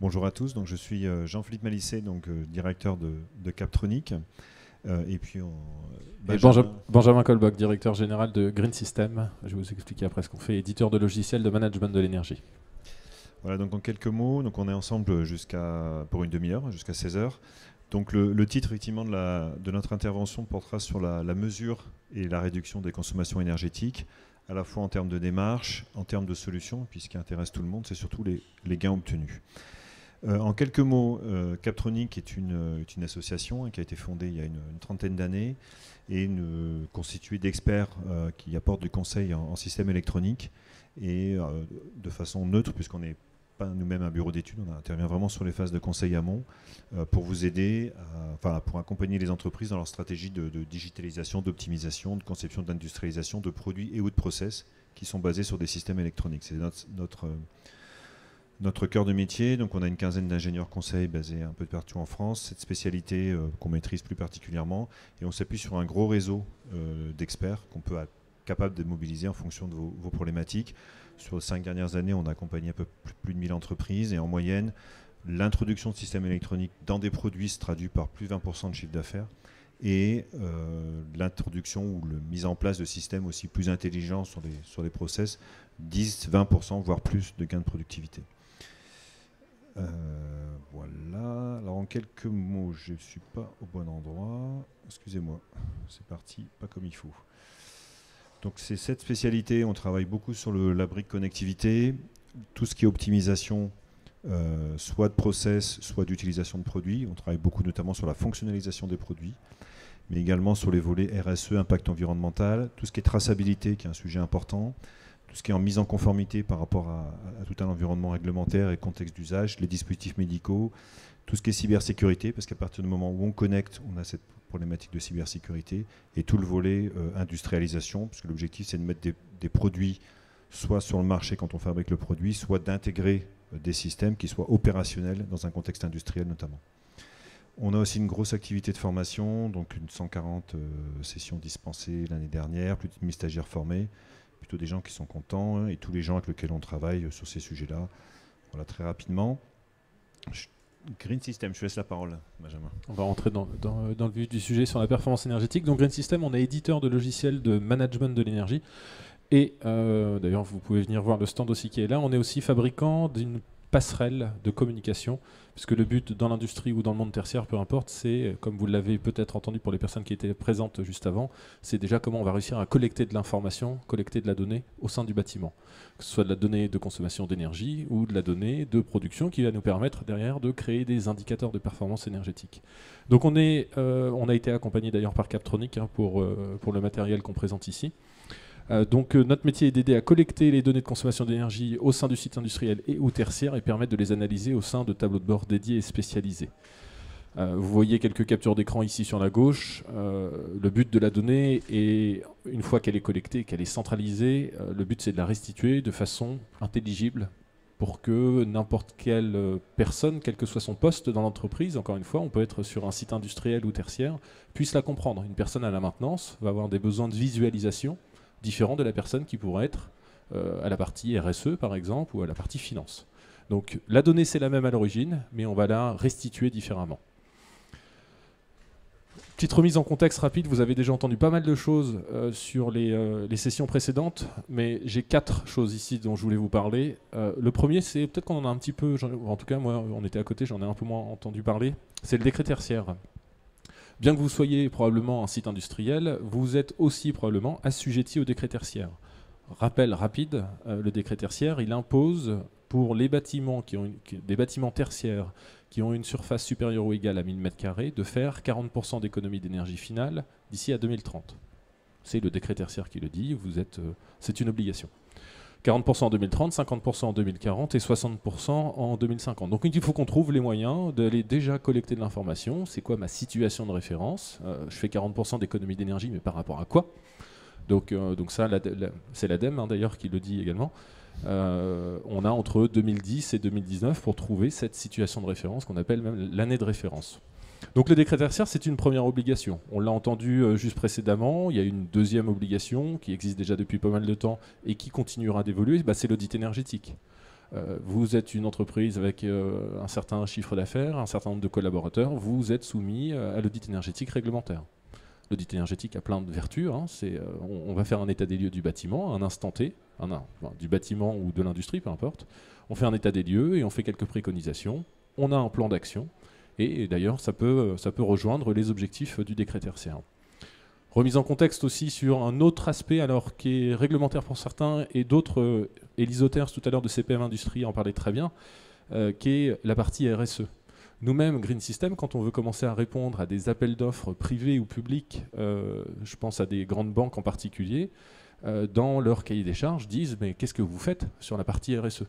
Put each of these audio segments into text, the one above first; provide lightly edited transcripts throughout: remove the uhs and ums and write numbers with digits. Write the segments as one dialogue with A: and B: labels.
A: Bonjour à tous, donc je suis Jean-Philippe Malissé, donc directeur de Captronic. Et puis
B: Benjamin Colbock, directeur général de Green System. Je vais vous expliquer après ce qu'on fait, éditeur de logiciels de management de l'énergie.
A: Voilà, donc en quelques mots, donc on est ensemble pour une demi-heure, jusqu'à 16h. Donc le titre effectivement de notre intervention portera sur la mesure et la réduction des consommations énergétiques, à la fois en termes de démarche, en termes de solutions, puis ce qui intéresse tout le monde, c'est surtout les gains obtenus. En quelques mots, Captronic est une association qui a été fondée il y a une trentaine d'années et constituée d'experts qui apportent du conseil en système électronique et de façon neutre, puisqu'on n'est pas nous-mêmes un bureau d'études, on intervient vraiment sur les phases de conseil amont pour vous aider, pour accompagner les entreprises dans leur stratégie de digitalisation, d'optimisation, de conception, d'industrialisation de produits et ou de process qui sont basés sur des systèmes électroniques. C'est notre cœur de métier. Donc on a une quinzaine d'ingénieurs conseils basés un peu de partout en France, cette spécialité qu'on maîtrise plus particulièrement, et on s'appuie sur un gros réseau d'experts qu'on peut être capable de mobiliser en fonction de vos problématiques. Sur les 5 dernières années, on a accompagné un peu plus de 1000 entreprises, et en moyenne, l'introduction de systèmes électroniques dans des produits se traduit par plus de 20% de chiffre d'affaires, et l'introduction ou la mise en place de systèmes aussi plus intelligents sur les process, 10-20%, voire plus de gains de productivité. Voilà, alors en quelques mots, je ne suis pas au bon endroit, excusez-moi, c'est parti, pas comme il faut. Donc c'est cette spécialité, on travaille beaucoup sur la brique connectivité, tout ce qui est optimisation, soit de process, soit d'utilisation de produits. On travaille beaucoup notamment sur la fonctionnalisation des produits, mais également sur les volets RSE, impact environnemental, tout ce qui est traçabilité, qui est un sujet important, tout ce qui est en mise en conformité par rapport à tout un environnement réglementaire et contexte d'usage, les dispositifs médicaux, tout ce qui est cybersécurité, parce qu'à partir du moment où on connecte, on a cette problématique de cybersécurité, et tout le volet industrialisation, puisque l'objectif c'est de mettre des produits soit sur le marché quand on fabrique le produit, soit d'intégrer des systèmes qui soient opérationnels dans un contexte industriel notamment. On a aussi une grosse activité de formation, donc une 140 sessions dispensées l'année dernière, plus de 1000 stagiaires formés, plutôt des gens qui sont contents, et tous les gens avec lesquels on travaille sur ces sujets-là. Voilà, très rapidement. Green System, je vous laisse la parole, Benjamin.
B: On va rentrer dans le vif du sujet sur la performance énergétique. Donc Green System, on est éditeur de logiciels de management de l'énergie. Et d'ailleurs, vous pouvez venir voir le stand aussi qui est là. On est aussi fabricant d'une passerelle de communication, puisque le but dans l'industrie ou dans le monde tertiaire, peu importe, c'est, comme vous l'avez peut-être entendu pour les personnes qui étaient présentes juste avant, c'est déjà comment on va réussir à collecter de l'information, collecter de la donnée au sein du bâtiment. Que ce soit de la donnée de consommation d'énergie ou de la donnée de production qui va nous permettre derrière de créer des indicateurs de performance énergétique. Donc on a été accompagné d'ailleurs par Captronic pour le matériel qu'on présente ici. Donc notre métier est d'aider à collecter les données de consommation d'énergie au sein du site industriel et ou tertiaire et permettre de les analyser au sein de tableaux de bord dédiés et spécialisés. Vous voyez quelques captures d'écran ici sur la gauche. Le but de la donnée est, une fois qu'elle est collectée, qu'elle est centralisée, le but c'est de la restituer de façon intelligible pour que n'importe quelle personne, quel que soit son poste dans l'entreprise, encore une fois, on peut être sur un site industriel ou tertiaire, puisse la comprendre. Une personne à la maintenance va avoir des besoins de visualisation différent de la personne qui pourrait être à la partie RSE par exemple ou à la partie finance. Donc la donnée c'est la même à l'origine, mais on va la restituer différemment. Petite remise en contexte rapide, vous avez déjà entendu pas mal de choses sur les sessions précédentes, mais j'ai 4 choses ici dont je voulais vous parler. Le premier, c'est peut-être qu'on en a un petit peu, en tout cas moi on était à côté, j'en ai un peu moins entendu parler, c'est le décret tertiaire. Bien que vous soyez probablement un site industriel, vous êtes aussi probablement assujetti au décret tertiaire. Rappel rapide, le décret tertiaire, il impose pour les bâtiments des bâtiments tertiaires qui ont une surface supérieure ou égale à 1000 m² de faire 40% d'économie d'énergie finale d'ici à 2030. C'est le décret tertiaire qui le dit, c'est une obligation. 40% en 2030, 50% en 2040 et 60% en 2050. Donc il faut qu'on trouve les moyens d'aller déjà collecter de l'information. C'est quoi ma situation de référence? Je fais 40% d'économie d'énergie, mais par rapport à quoi? Donc ça, c'est l'ADEME d'ailleurs qui le dit également. On a entre 2010 et 2019 pour trouver cette situation de référence qu'on appelle même l'année de référence. Donc le décret tertiaire, c'est une première obligation. On l'a entendu juste précédemment, il y a une deuxième obligation qui existe déjà depuis pas mal de temps et qui continuera d'évoluer, c'est l'audit énergétique. Vous êtes une entreprise avec un certain chiffre d'affaires, un certain nombre de collaborateurs, vous êtes soumis à l'audit énergétique réglementaire. L'audit énergétique a plein de vertus. On va faire un état des lieux du bâtiment, un instant T, du bâtiment ou de l'industrie, peu importe. On fait un état des lieux et on fait quelques préconisations. On a un plan d'action. Et d'ailleurs, ça peut rejoindre les objectifs du décret tertiaire. Remise en contexte aussi sur un autre aspect, alors qui est réglementaire pour certains, et d'autres, Elise Others tout à l'heure de CPM Industrie en parlait très bien, qui est la partie RSE. Nous-mêmes, Green System, quand on veut commencer à répondre à des appels d'offres privés ou publics, je pense à des grandes banques en particulier, dans leur cahier des charges, disent « mais qu'est-ce que vous faites sur la partie RSE ?»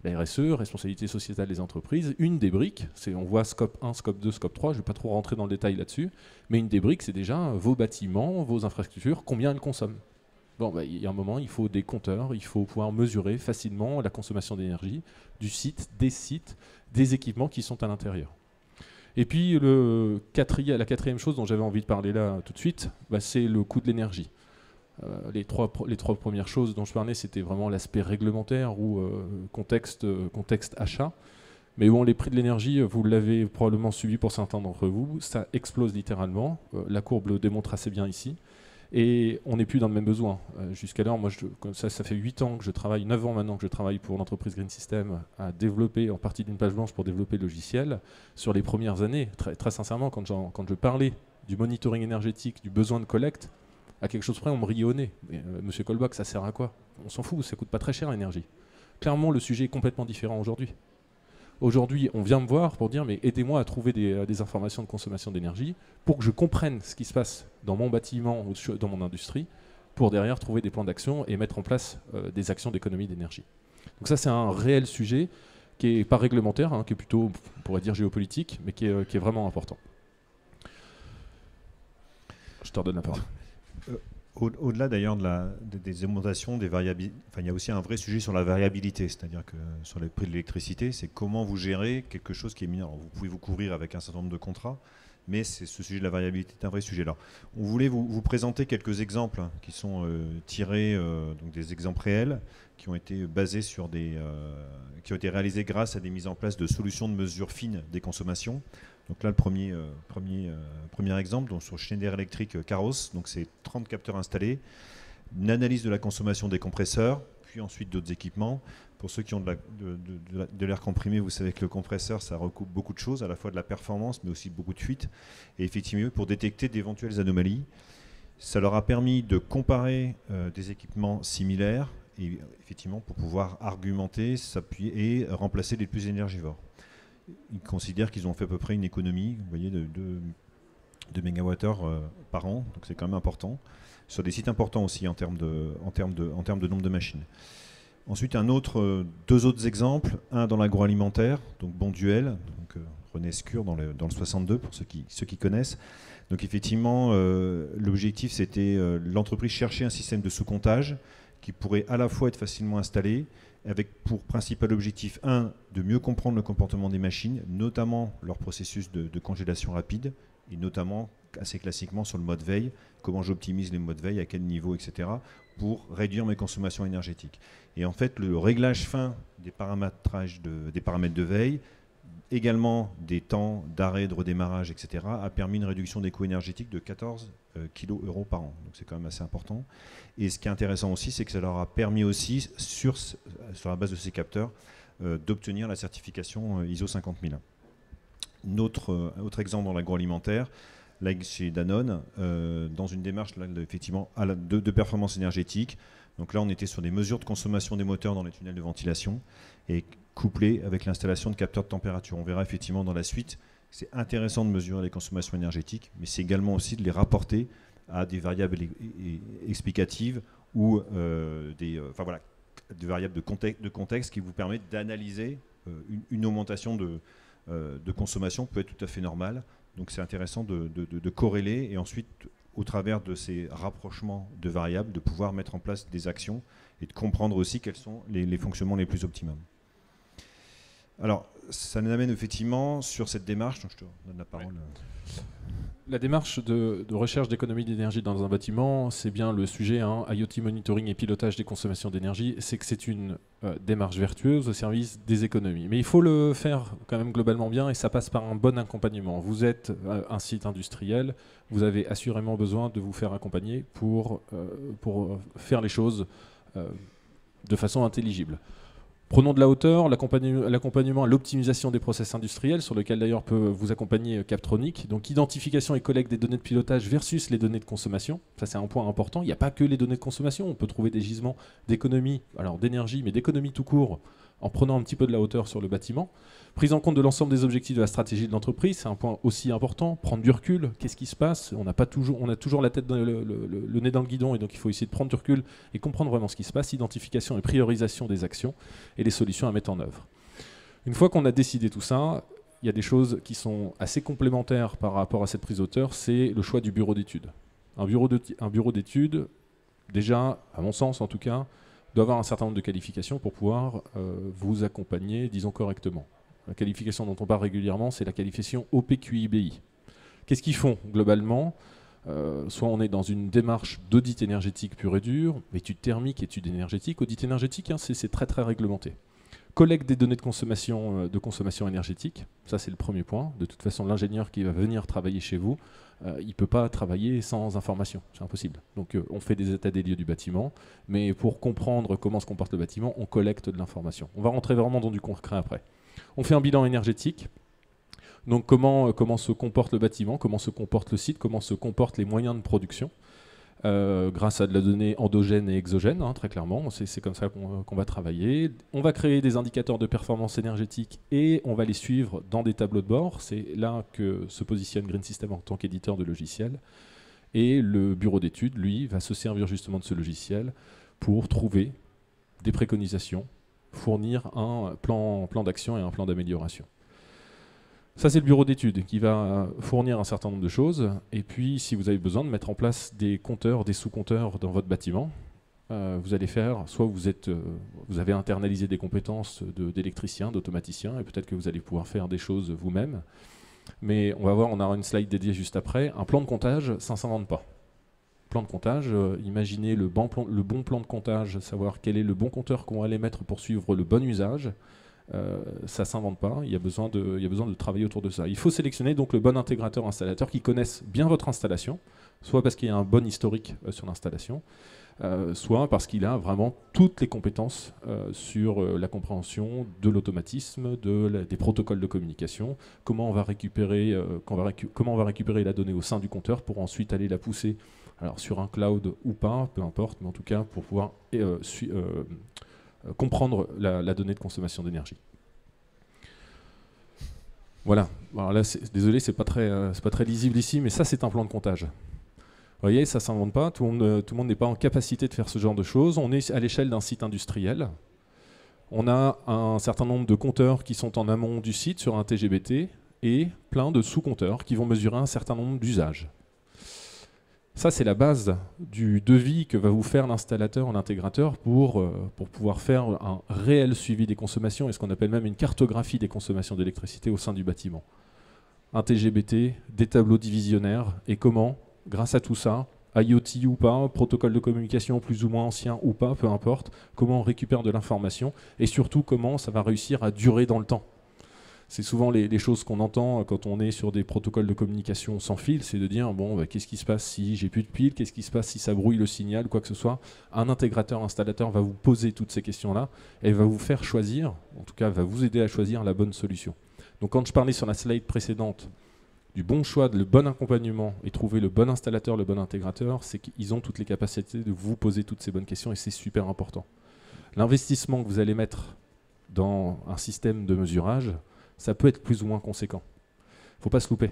B: La RSE, responsabilité sociétale des entreprises, une des briques, on voit scope 1, scope 2, scope 3, je ne vais pas trop rentrer dans le détail là-dessus, mais une des briques, c'est déjà vos bâtiments, vos infrastructures, combien elles consomment. Il y a un moment, il faut des compteurs, il faut pouvoir mesurer facilement la consommation d'énergie du site, des équipements qui sont à l'intérieur. Et puis, la quatrième chose dont j'avais envie de parler là tout de suite, c'est le coût de l'énergie. Les trois premières choses dont je parlais, c'était vraiment l'aspect réglementaire ou contexte achat. Mais les prix de l'énergie, vous l'avez probablement suivi pour certains d'entre vous, ça explose littéralement. La courbe le démontre assez bien ici. Et on n'est plus dans le même besoin. Jusqu'alors, moi, ça fait 8 ans que je travaille, 9 ans maintenant que je travaille pour l'entreprise Green System à développer, en partie d'une page blanche pour développer le logiciel. Sur les premières années, très sincèrement, quand je parlais du monitoring énergétique, du besoin de collecte, à quelque chose près, on me riait au nez. Monsieur Colbach, ça sert à quoi? On s'en fout, ça coûte pas très cher l'énergie. Clairement, le sujet est complètement différent aujourd'hui. Aujourd'hui, on vient me voir pour dire mais aidez-moi à trouver des informations de consommation d'énergie pour que je comprenne ce qui se passe dans mon bâtiment ou dans mon industrie pour derrière trouver des plans d'action et mettre en place des actions d'économie d'énergie. Donc ça, c'est un réel sujet qui n'est pas réglementaire, qui est plutôt, on pourrait dire, géopolitique, mais qui est vraiment important. Je te redonne la parole.
A: Au-delà d'ailleurs des augmentations, des variabilités, il y a aussi un vrai sujet sur la variabilité, c'est-à-dire que sur les prix de l'électricité, c'est comment vous gérez quelque chose qui est mineur. Vous pouvez vous couvrir avec un certain nombre de contrats, mais ce sujet de la variabilité est un vrai sujet. Alors, on voulait vous présenter quelques exemples qui sont tirés, donc des exemples réels, qui ont été basés sur qui ont été réalisés grâce à des mises en place de solutions de mesure fines des consommations. Donc là, le premier exemple, donc sur Schneider Electric Caros, donc c'est 30 capteurs installés, une analyse de la consommation des compresseurs, puis ensuite d'autres équipements. Pour ceux qui ont de l'air comprimé, vous savez que le compresseur, ça recoupe beaucoup de choses, à la fois de la performance, mais aussi beaucoup de fuites. Et effectivement, pour détecter d'éventuelles anomalies, ça leur a permis de comparer des équipements similaires, et effectivement, pour pouvoir argumenter, s'appuyer et remplacer les plus énergivores. Ils considèrent qu'ils ont fait à peu près une économie, vous voyez, de mégawattheures par an, donc c'est quand même important. Sur des sites importants aussi en termes de nombre de machines. Ensuite, deux autres exemples, un dans l'agroalimentaire, donc Bonduel, donc René Scur dans le 62 pour ceux qui connaissent. Donc effectivement, l'objectif c'était l'entreprise cherchait un système de sous-comptage qui pourrait à la fois être facilement installé, avec pour principal objectif, de mieux comprendre le comportement des machines, notamment leur processus de congélation rapide, et notamment, assez classiquement, sur le mode veille, comment j'optimise les modes veille, à quel niveau, etc., pour réduire mes consommations énergétiques. Et en fait, le réglage fin des paramètres de veille, également des temps d'arrêt, de redémarrage, etc., a permis une réduction des coûts énergétiques de 14 kilo-euros par an. Donc c'est quand même assez important. Et ce qui est intéressant aussi, c'est que ça leur a permis aussi, sur la base de ces capteurs, d'obtenir la certification ISO 50001. Autre exemple dans l'agroalimentaire, là chez Danone, dans une démarche là, effectivement, de performance énergétique. Donc là, on était sur des mesures de consommation des moteurs dans les tunnels de ventilation et couplé avec l'installation de capteurs de température. On verra effectivement dans la suite, c'est intéressant de mesurer les consommations énergétiques, mais c'est également aussi de les rapporter à des variables explicatives ou des variables de contexte qui vous permettent d'analyser une augmentation de consommation peut être tout à fait normale. Donc c'est intéressant de corréler et ensuite, au travers de ces rapprochements de variables, de pouvoir mettre en place des actions et de comprendre aussi quels sont les fonctionnements les plus optimums. Alors, ça nous amène effectivement sur cette démarche. Donc je te donne la parole.
B: La démarche de recherche d'économie d'énergie dans un bâtiment, c'est bien le sujet, IoT monitoring et pilotage des consommations d'énergie, c'est que c'est une démarche vertueuse au service des économies. Mais il faut le faire quand même globalement bien et ça passe par un bon accompagnement. Vous êtes un site industriel, vous avez assurément besoin de vous faire accompagner pour faire les choses de façon intelligible. Prenons de la hauteur, l'accompagnement à l'optimisation des process industriels, sur lequel d'ailleurs peut vous accompagner Captronic. Donc identification et collecte des données de pilotage versus les données de consommation. Ça c'est un point important. Il n'y a pas que les données de consommation. On peut trouver des gisements d'économie, alors d'énergie, mais d'économie tout court, en prenant un petit peu de la hauteur sur le bâtiment. Prise en compte de l'ensemble des objectifs de la stratégie de l'entreprise, c'est un point aussi important. Prendre du recul, qu'est-ce qui se passe ? On a toujours la tête, le nez dans le guidon, et donc il faut essayer de prendre du recul et comprendre vraiment ce qui se passe. Identification et priorisation des actions et les solutions à mettre en œuvre. Une fois qu'on a décidé tout ça, il y a des choses qui sont assez complémentaires par rapport à cette prise d'auteur, c'est le choix du bureau d'études. Un bureau d'études, déjà, à mon sens en tout cas, doit avoir un certain nombre de qualifications pour pouvoir vous accompagner, disons, correctement. La qualification dont on parle régulièrement, c'est la qualification OPQIBI. Qu'est-ce qu'ils font globalement ? Soit on est dans une démarche d'audit énergétique pur et dur, études thermiques, études énergétiques. Audit énergétique, c'est très très réglementé. Collecte des données de consommation énergétique, ça c'est le premier point. De toute façon, l'ingénieur qui va venir travailler chez vous, il ne peut pas travailler sans information, c'est impossible. Donc on fait des états des lieux du bâtiment, mais pour comprendre comment se comporte le bâtiment, on collecte de l'information. On va rentrer vraiment dans du concret après. On fait un bilan énergétique. Donc comment se comporte le bâtiment, comment se comporte le site, comment se comportent les moyens de production, grâce à de la donnée endogène et exogène, très clairement, c'est comme ça qu'on va travailler. On va créer des indicateurs de performance énergétique et on va les suivre dans des tableaux de bord. C'est là que se positionne Green System en tant qu'éditeur de logiciels. Et le bureau d'études, lui, va se servir justement de ce logiciel pour trouver des préconisations, fournir un plan d'action et un plan d'amélioration. Ça, c'est le bureau d'études qui va fournir un certain nombre de choses. Et puis, si vous avez besoin de mettre en place des compteurs, des sous-compteurs dans votre bâtiment, vous allez faire, soit vous avez internalisé des compétences d'électricien, d'automaticien, et peut-être que vous allez pouvoir faire des choses vous-même. Mais on va voir, on aura une slide dédiée juste après. Un plan de comptage, ça ne s'invente pas. Plan de comptage, imaginez le bon plan de comptage, savoir quel est le bon compteur qu'on va aller mettre pour suivre le bon usage. Ça ne s'invente pas, il y a besoin de travailler autour de ça. Il faut sélectionner donc le bon intégrateur installateur qui connaisse bien votre installation, soit parce qu'il y a un bon historique sur l'installation, soit parce qu'il a vraiment toutes les compétences sur la compréhension de l'automatisme, des protocoles de communication, comment on va récupérer la donnée au sein du compteur pour ensuite aller la pousser alors, sur un cloud ou pas, peu importe, mais en tout cas pour pouvoir comprendre la donnée de consommation d'énergie. Voilà. Alors là, désolé, c'est pas très lisible ici, mais ça, c'est un plan de comptage. Vous voyez, ça ne s'invente pas. Tout le monde n'est pas en capacité de faire ce genre de choses. On est à l'échelle d'un site industriel. On a un certain nombre de compteurs qui sont en amont du site sur un TGBT et plein de sous-compteurs qui vont mesurer un certain nombre d'usages. Ça, c'est la base du devis que va vous faire l'installateur, l'intégrateur pour pouvoir faire un réel suivi des consommations et ce qu'on appelle même une cartographie des consommations d'électricité au sein du bâtiment. Un TGBT, des tableaux divisionnaires et comment, grâce à tout ça, IoT ou pas, protocole de communication plus ou moins ancien ou pas, peu importe, comment on récupère de l'information et surtout comment ça va réussir à durer dans le temps. C'est souvent les choses qu'on entend quand on est sur des protocoles de communication sans fil, c'est de dire, bon, bah, qu'est-ce qui se passe si j'ai plus de pile, qu'est-ce qui se passe si ça brouille le signal, quoi que ce soit. Un intégrateur, installateur va vous poser toutes ces questions-là et va vous faire choisir, en tout cas va vous aider à choisir la bonne solution. Donc quand je parlais sur la slide précédente du bon choix, le bon accompagnement et trouver le bon installateur, le bon intégrateur, c'est qu'ils ont toutes les capacités de vous poser toutes ces bonnes questions et c'est super important. L'investissement que vous allez mettre dans un système de mesurage, ça peut être plus ou moins conséquent. Il ne faut pas se louper.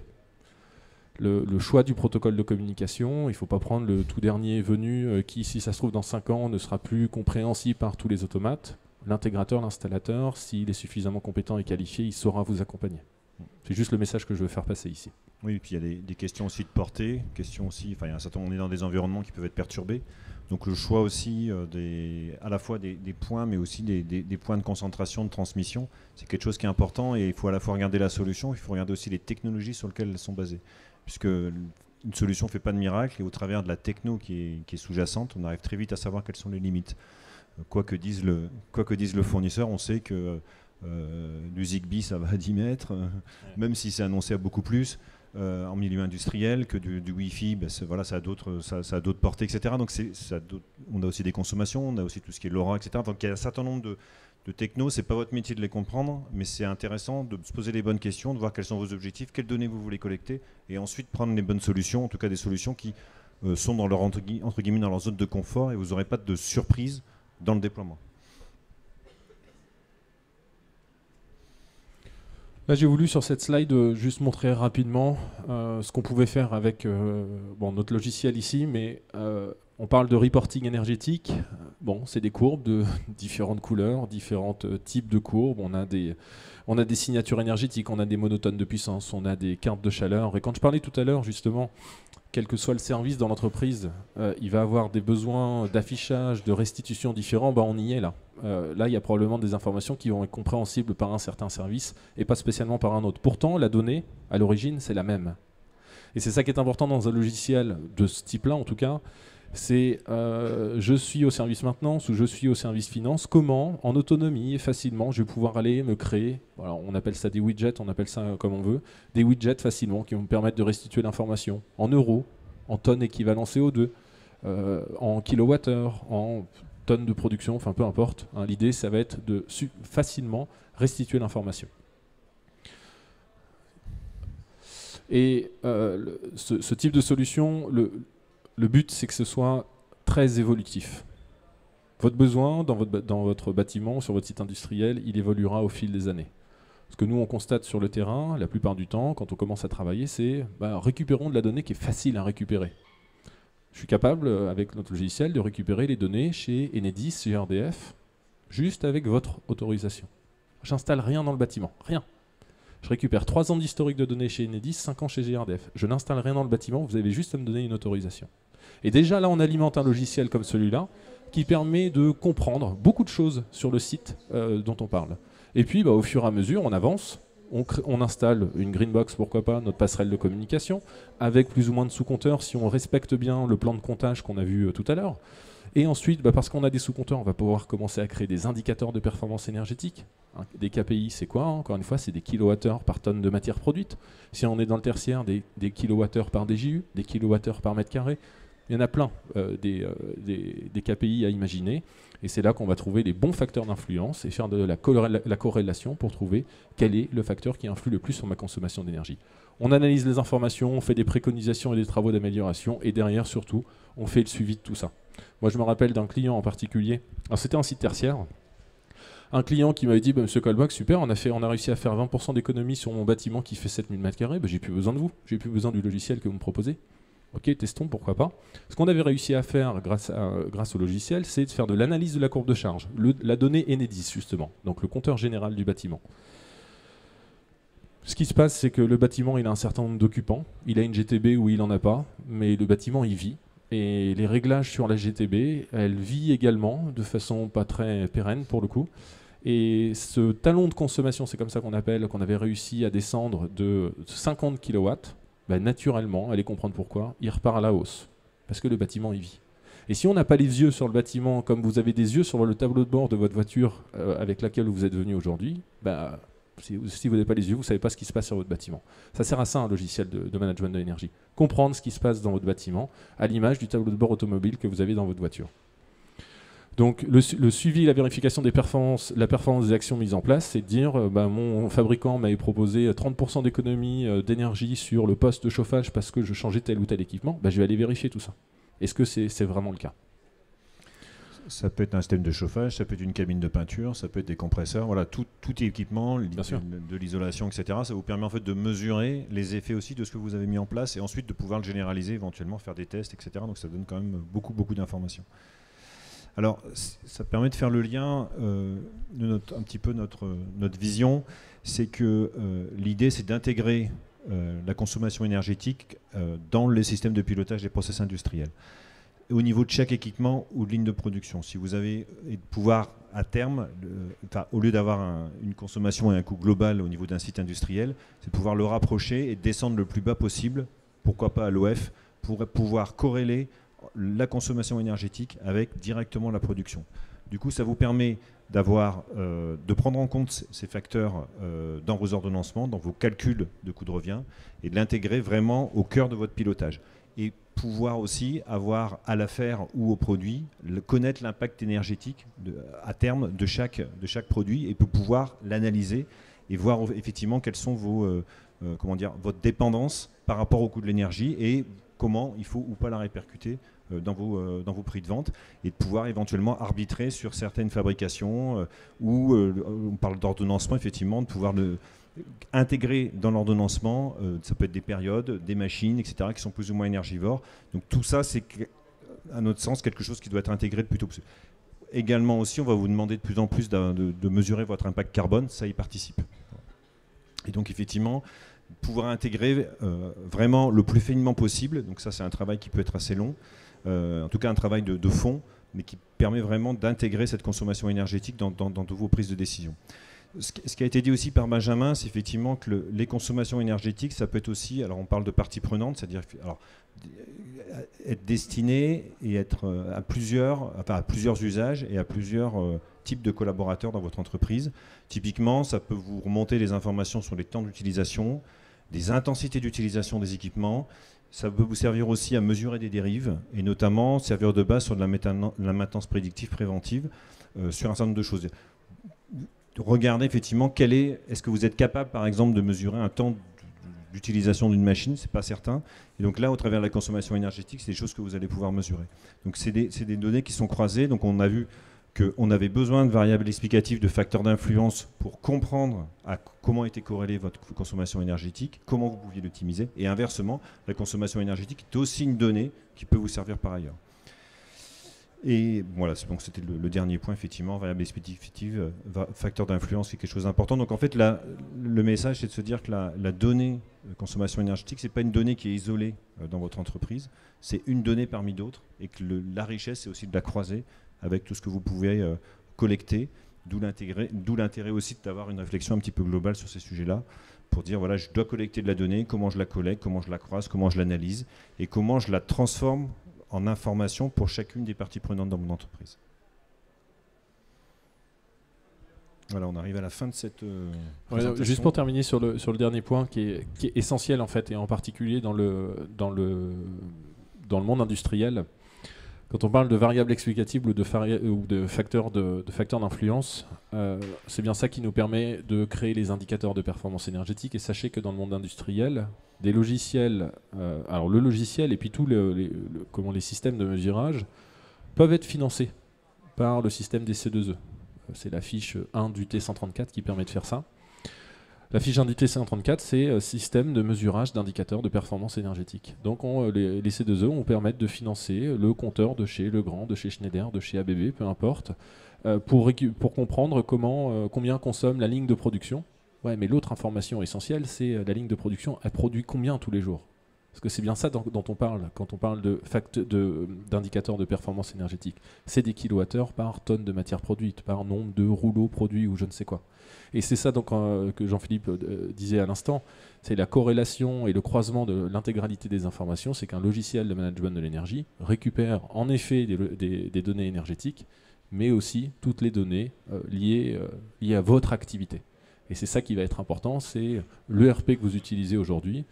B: Le choix du protocole de communication, il ne faut pas prendre le tout dernier venu qui, si ça se trouve dans 5 ans, ne sera plus compréhensible par tous les automates. L'intégrateur, l'installateur, s'il est suffisamment compétent et qualifié, il saura vous accompagner. C'est juste le message que je veux faire passer ici.
A: Oui, et puis il y a des questions aussi de portée, on est dans des environnements qui peuvent être perturbés. Donc le choix aussi à la fois des points, mais aussi des points de concentration, de transmission, c'est quelque chose qui est important, et il faut à la fois regarder la solution, il faut regarder aussi les technologies sur lesquelles elles sont basées. Puisque une solution ne fait pas de miracle, et au travers de la techno qui est sous-jacente, on arrive très vite à savoir quelles sont les limites. Quoi que dise le fournisseur, on sait que du Zigbee ça va à 10 mètres, même si c'est annoncé à beaucoup plus. En milieu industriel, que du Wi-Fi, ben voilà, ça a d'autres portées, etc. Donc on a aussi des consommations, on a aussi tout ce qui est LoRa, etc. Donc il y a un certain nombre de technos, c'est pas votre métier de les comprendre, mais c'est intéressant de se poser les bonnes questions, de voir quels sont vos objectifs, quelles données vous voulez collecter, et ensuite prendre les bonnes solutions, en tout cas des solutions qui sont dans leur, entre guillemets, dans leur zone de confort, et vous n'aurez pas de surprise dans le déploiement.
B: Là, j'ai voulu sur cette slide juste montrer rapidement ce qu'on pouvait faire avec notre logiciel ici, mais on parle de reporting énergétique. Bon, c'est des courbes de différentes couleurs, différents types de courbes. On a des signatures énergétiques, on a des monotones de puissance, on a des cartes de chaleur. Et quand je parlais tout à l'heure, justement, quel que soit le service dans l'entreprise, il va avoir des besoins d'affichage, de restitution différents, on y est là. Là, il y a probablement des informations qui vont être compréhensibles par un certain service et pas spécialement par un autre. Pourtant, la donnée, à l'origine, c'est la même. Et c'est ça qui est important dans un logiciel de ce type-là, en tout cas, c'est je suis au service maintenance ou je suis au service finance. Comment, en autonomie et facilement, je vais pouvoir aller me créer, voilà, on appelle ça des widgets, on appelle ça comme on veut, des widgets facilement qui vont me permettre de restituer l'information en euros, en tonnes équivalent CO2, en kilowattheures, en tonnes de production, enfin peu importe. Hein, l'idée, ça va être de facilement restituer l'information. Et ce type de solution, le but, c'est que ce soit très évolutif. Votre besoin dans votre bâtiment, sur votre site industriel, il évoluera au fil des années. Ce que nous, on constate sur le terrain, la plupart du temps, quand on commence à travailler, c'est récupérons de la donnée qui est facile à récupérer. Je suis capable, avec notre logiciel, de récupérer les données chez Enedis, chez RDF, juste avec votre autorisation. J'installe rien dans le bâtiment, rien. Je récupère 3 ans d'historique de données chez Enedis, 5 ans chez GRDF. Je n'installe rien dans le bâtiment, vous avez juste à me donner une autorisation. Et déjà là, on alimente un logiciel comme celui-là qui permet de comprendre beaucoup de choses sur le site dont on parle. Et puis, au fur et à mesure, on avance, on installe une Greenbox, pourquoi pas, notre passerelle de communication, avec plus ou moins de sous-compteurs si on respecte bien le plan de comptage qu'on a vu tout à l'heure. Et ensuite, parce qu'on a des sous-compteurs, on va pouvoir commencer à créer des indicateurs de performance énergétique. Des KPI, c'est quoi? Encore une fois, c'est des kilowattheures par tonne de matière produite. Si on est dans le tertiaire, des kilowattheures par DJU, des kilowattheures par mètre carré. Il y en a plein des KPI à imaginer. Et c'est là qu'on va trouver les bons facteurs d'influence et faire de la corrélation pour trouver quel est le facteur qui influe le plus sur ma consommation d'énergie. On analyse les informations, on fait des préconisations et des travaux d'amélioration. Et derrière, surtout, on fait le suivi de tout ça. Moi, je me rappelle d'un client en particulier. Alors, c'était un site tertiaire. Un client qui m'avait dit Monsieur Colbach, super, on a réussi à faire 20% d'économie sur mon bâtiment qui fait 7000 m². J'ai plus besoin de vous. J'ai plus besoin du logiciel que vous me proposez. Ok, testons, pourquoi pas. Ce qu'on avait réussi à faire grâce au logiciel, c'est de faire de l'analyse de la courbe de charge. La donnée Enedis, justement, donc le compteur général du bâtiment. Ce qui se passe, c'est que le bâtiment, il a un certain nombre d'occupants. Il a une GTB ou il n'en a pas, mais le bâtiment, il vit. Et les réglages sur la GTB, elle vit également de façon pas très pérenne pour le coup. Et ce talon de consommation, c'est comme ça qu'on appelle, qu'on avait réussi à descendre de 50 kW, naturellement, allez comprendre pourquoi, il repart à la hausse. Parce que le bâtiment, il vit. Et si on n'a pas les yeux sur le bâtiment, comme vous avez des yeux sur le tableau de bord de votre voiture avec laquelle vous êtes venu aujourd'hui, si vous n'avez pas les yeux, vous ne savez pas ce qui se passe sur votre bâtiment. Ça sert à ça, un logiciel de management de l'énergie. Comprendre ce qui se passe dans votre bâtiment, à l'image du tableau de bord automobile que vous avez dans votre voiture. Donc le suivi et la vérification des performances, la performance des actions mises en place, c'est de dire mon fabricant m'avait proposé 30% d'économie d'énergie sur le poste de chauffage parce que je changeais tel ou tel équipement, je vais aller vérifier tout ça. Est-ce que c'est vraiment le cas?
A: Ça peut être un système de chauffage, ça peut être une cabine de peinture, ça peut être des compresseurs, voilà, tout équipement, de l'isolation, etc. Ça vous permet en fait de mesurer les effets aussi de ce que vous avez mis en place et ensuite de pouvoir le généraliser, éventuellement faire des tests, etc. Donc ça donne quand même beaucoup d'informations. Alors, ça permet de faire le lien un petit peu notre vision, c'est que l'idée c'est d'intégrer la consommation énergétique dans les systèmes de pilotage des process industriels. au niveau de chaque équipement ou de ligne de production. Si vous avez, et de pouvoir à terme, au lieu d'avoir une consommation et un coût global au niveau d'un site industriel, c'est de pouvoir le rapprocher et descendre le plus bas possible, pourquoi pas à l'OF, pour pouvoir corréler la consommation énergétique avec directement la production. Du coup, ça vous permet de prendre en compte ces facteurs dans vos ordonnancements, dans vos calculs de coût de revient, et de l'intégrer vraiment au cœur de votre pilotage. Et pouvoir aussi avoir à l'affaire ou au produit, connaître l'impact énergétique à terme de chaque produit et pouvoir l'analyser et voir effectivement quelles sont votre dépendance par rapport au coût de l'énergie et comment il faut ou pas la répercuter dans vos prix de vente et de pouvoir éventuellement arbitrer sur certaines fabrications où on parle d'ordonnancement, effectivement, de pouvoir intégrer dans l'ordonnancement, ça peut être des périodes, des machines, etc., qui sont plus ou moins énergivores. Donc tout ça, c'est à notre sens quelque chose qui doit être intégré le plus tôt possible. Également aussi, on va vous demander de plus en plus de mesurer votre impact carbone, ça y participe. Et donc effectivement, pouvoir intégrer vraiment le plus finement possible, donc ça c'est un travail qui peut être assez long, en tout cas un travail de fond, mais qui permet vraiment d'intégrer cette consommation énergétique dans toutes vos prises de décision. Ce qui a été dit aussi par Benjamin, c'est effectivement que les consommations énergétiques, ça peut être aussi, alors on parle de parties prenantes, c'est-à-dire être destiné et être à plusieurs usages et à plusieurs types de collaborateurs dans votre entreprise. Typiquement, ça peut vous remonter des informations sur les temps d'utilisation, des intensités d'utilisation des équipements. Ça peut vous servir aussi à mesurer des dérives et notamment servir de base sur de la maintenance prédictive préventive sur un certain nombre de choses. Regardez effectivement est-ce que vous êtes capable par exemple de mesurer un temps d'utilisation d'une machine, c'est pas certain. Et donc là, au travers de la consommation énergétique, c'est des choses que vous allez pouvoir mesurer. Donc c'est des données qui sont croisées. Donc on a vu qu'on avait besoin de variables explicatives, de facteurs d'influence pour comprendre comment était corrélée votre consommation énergétique, comment vous pouviez l'optimiser. Et inversement, la consommation énergétique est aussi une donnée qui peut vous servir par ailleurs. Et voilà, donc c'était le dernier point, effectivement, variable expéditive, facteur d'influence, c'est quelque chose d'important. Donc en fait, le message, c'est de se dire que la donnée consommation énergétique, ce n'est pas une donnée qui est isolée dans votre entreprise, c'est une donnée parmi d'autres, et que la richesse, c'est aussi de la croiser avec tout ce que vous pouvez collecter, d'où l'intérêt aussi d'avoir une réflexion un petit peu globale sur ces sujets-là, pour dire, voilà, je dois collecter de la donnée, comment je la collecte, comment je la croise, comment je l'analyse, et comment je la transforme en information pour chacune des parties prenantes dans mon entreprise. Voilà, on arrive à la fin de cette présentation.
B: Juste pour terminer sur le dernier point qui est essentiel en fait, et en particulier dans le monde industriel. Quand on parle de variables explicatives ou de facteurs d'influence, c'est bien ça qui nous permet de créer les indicateurs de performance énergétique. Et sachez que dans le monde industriel, des logiciels, alors le logiciel et puis tous les systèmes de mesurage peuvent être financés par le système des C2E. C'est la fiche 1 du T134 qui permet de faire ça. La fiche 1 du T134, c'est système de mesurage d'indicateurs de performance énergétique. Donc les C2E vont permettre de financer le compteur de chez Legrand, de chez Schneider, de chez ABB, peu importe, pour comprendre combien consomme la ligne de production. Ouais, mais l'autre information essentielle, c'est la ligne de production, elle produit combien tous les jours? Parce que c'est bien ça dont on parle quand on parle d'indicateurs de performance énergétique. C'est des kilowattheures par tonne de matière produite, par nombre de rouleaux produits ou je ne sais quoi. Et c'est ça donc, que Jean-Philippe disait à l'instant, c'est la corrélation et le croisement de l'intégralité des informations, c'est qu'un logiciel de management de l'énergie récupère en effet des données énergétiques, mais aussi toutes les données liées à votre activité. Et c'est ça qui va être important, c'est l'ERP que vous utilisez aujourd'hui.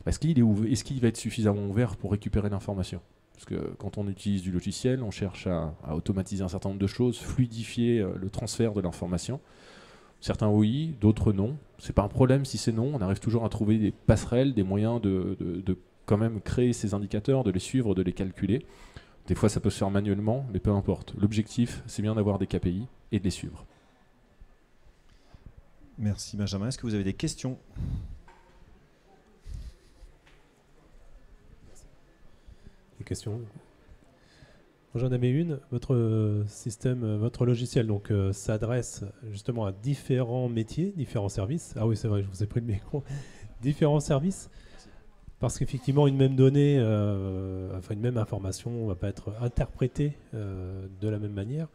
B: Est-ce qu'il va être suffisamment ouvert pour récupérer l'information? Parce que quand on utilise du logiciel, on cherche à automatiser un certain nombre de choses, fluidifier le transfert de l'information. Certains oui, d'autres non. C'est pas un problème si c'est non. On arrive toujours à trouver des passerelles, des moyens de quand même créer ces indicateurs, de les suivre, de les calculer. Des fois, ça peut se faire manuellement, mais peu importe. L'objectif, c'est bien d'avoir des KPI et de les suivre.
A: Merci Benjamin. Est-ce que vous avez des questions?
C: Des questions? J'en avais une. Votre système, votre logiciel, donc s'adresse justement à différents métiers, différents services. Ah oui, c'est vrai, je vous ai pris le micro. Différents services. Parce qu'effectivement, une même donnée, enfin une même information ne va pas être interprétée de la même manière,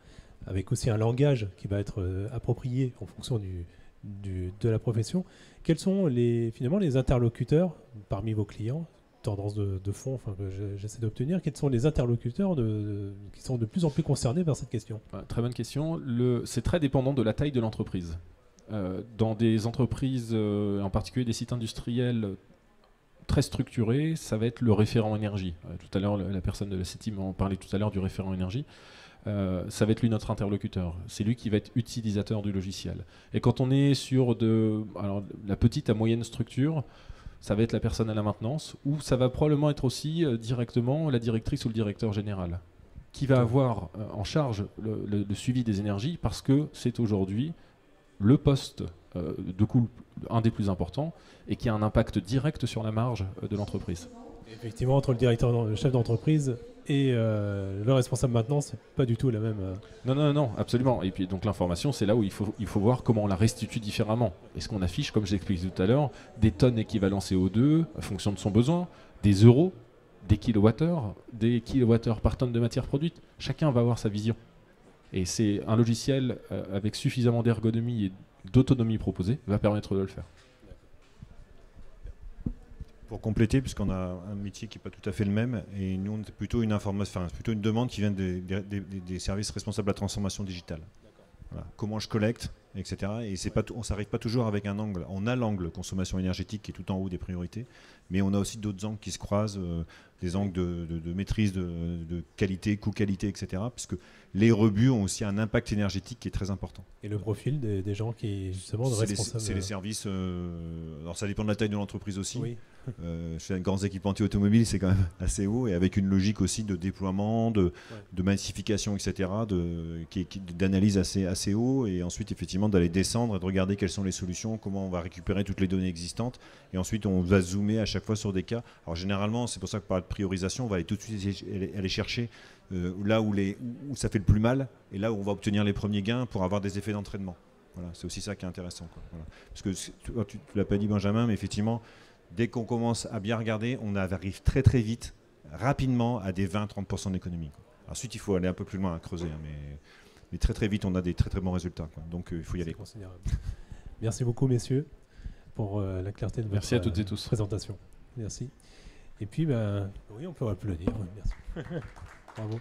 C: avec aussi un langage qui va être approprié en fonction de la profession. Quels sont finalement les interlocuteurs parmi vos clients, tendance de fond enfin, que j'essaie d'obtenir, quels sont les interlocuteurs qui sont de plus en plus concernés par cette question?
B: Très bonne question. C'est très dépendant de la taille de l'entreprise. Dans des entreprises, en particulier des sites industriels très structurés, ça va être le référent énergie. Tout à l'heure, la personne de la CETI m'en parlait tout à l'heure du référent énergie. Ça va être lui notre interlocuteur. C'est lui qui va être utilisateur du logiciel. Et quand on est sur la petite à moyenne structure, ça va être la personne à la maintenance, ou ça va probablement être aussi directement la directrice ou le directeur général, qui va avoir en charge le suivi des énergies, parce que c'est aujourd'hui le poste de coût un des plus importants et qui a un impact direct sur la marge de l'entreprise.
C: Effectivement, entre le chef d'entreprise et le responsable maintenance, c'est pas du tout la même.
B: Non, absolument. Et puis donc l'information, c'est là où il faut voir comment on la restitue différemment. Est-ce qu'on affiche, comme j'ai expliqué tout à l'heure, des tonnes équivalent CO2 en fonction de son besoin, des euros, des kilowattheures par tonne de matière produite? Chacun va avoir sa vision. Et c'est un logiciel avec suffisamment d'ergonomie et d'autonomie proposée va permettre de le faire.
A: Pour compléter, puisqu'on a un métier qui n'est pas tout à fait le même, et nous, on est plutôt une demande qui vient des services responsables de la transformation digitale. Voilà. Comment je collecte, etc. Et on ne s'arrive pas toujours avec un angle. On a l'angle consommation énergétique qui est tout en haut des priorités, mais on a aussi d'autres angles qui se croisent, des angles de maîtrise de qualité, coût-qualité, etc. Puisque les rebuts ont aussi un impact énergétique qui est très important.
C: Et le profil des gens qui, justement, responsables...
A: C'est les services... alors ça dépend de la taille de l'entreprise aussi.
C: Oui.
A: Chez les grands équipementiers automobiles, c'est quand même assez haut, et avec une logique aussi de déploiement, de massification, etc., d'analyse assez haut, et ensuite effectivement d'aller descendre et de regarder quelles sont les solutions, comment on va récupérer toutes les données existantes, et ensuite on va zoomer à chaque fois sur des cas. Alors généralement, c'est pour ça que par de priorisation, on va aller tout de suite aller chercher là où ça fait le plus mal, et là où on va obtenir les premiers gains pour avoir des effets d'entraînement. Voilà, c'est aussi ça qui est intéressant, quoi. Voilà. Parce que tu ne l'as pas dit, Benjamin, mais effectivement, dès qu'on commence à bien regarder, on arrive très très vite, rapidement, à des 20-30% d'économie. Ensuite, il faut aller un peu plus loin à creuser, hein, mais très très vite, on a des très très bons résultats, quoi. Donc il faut y aller.
C: Considérable. Merci beaucoup, messieurs, pour la clarté de
B: Merci à toutes et
C: votre
B: tous.
C: présentation. Merci. Et puis, oui, on peut applaudir. Merci. Bravo.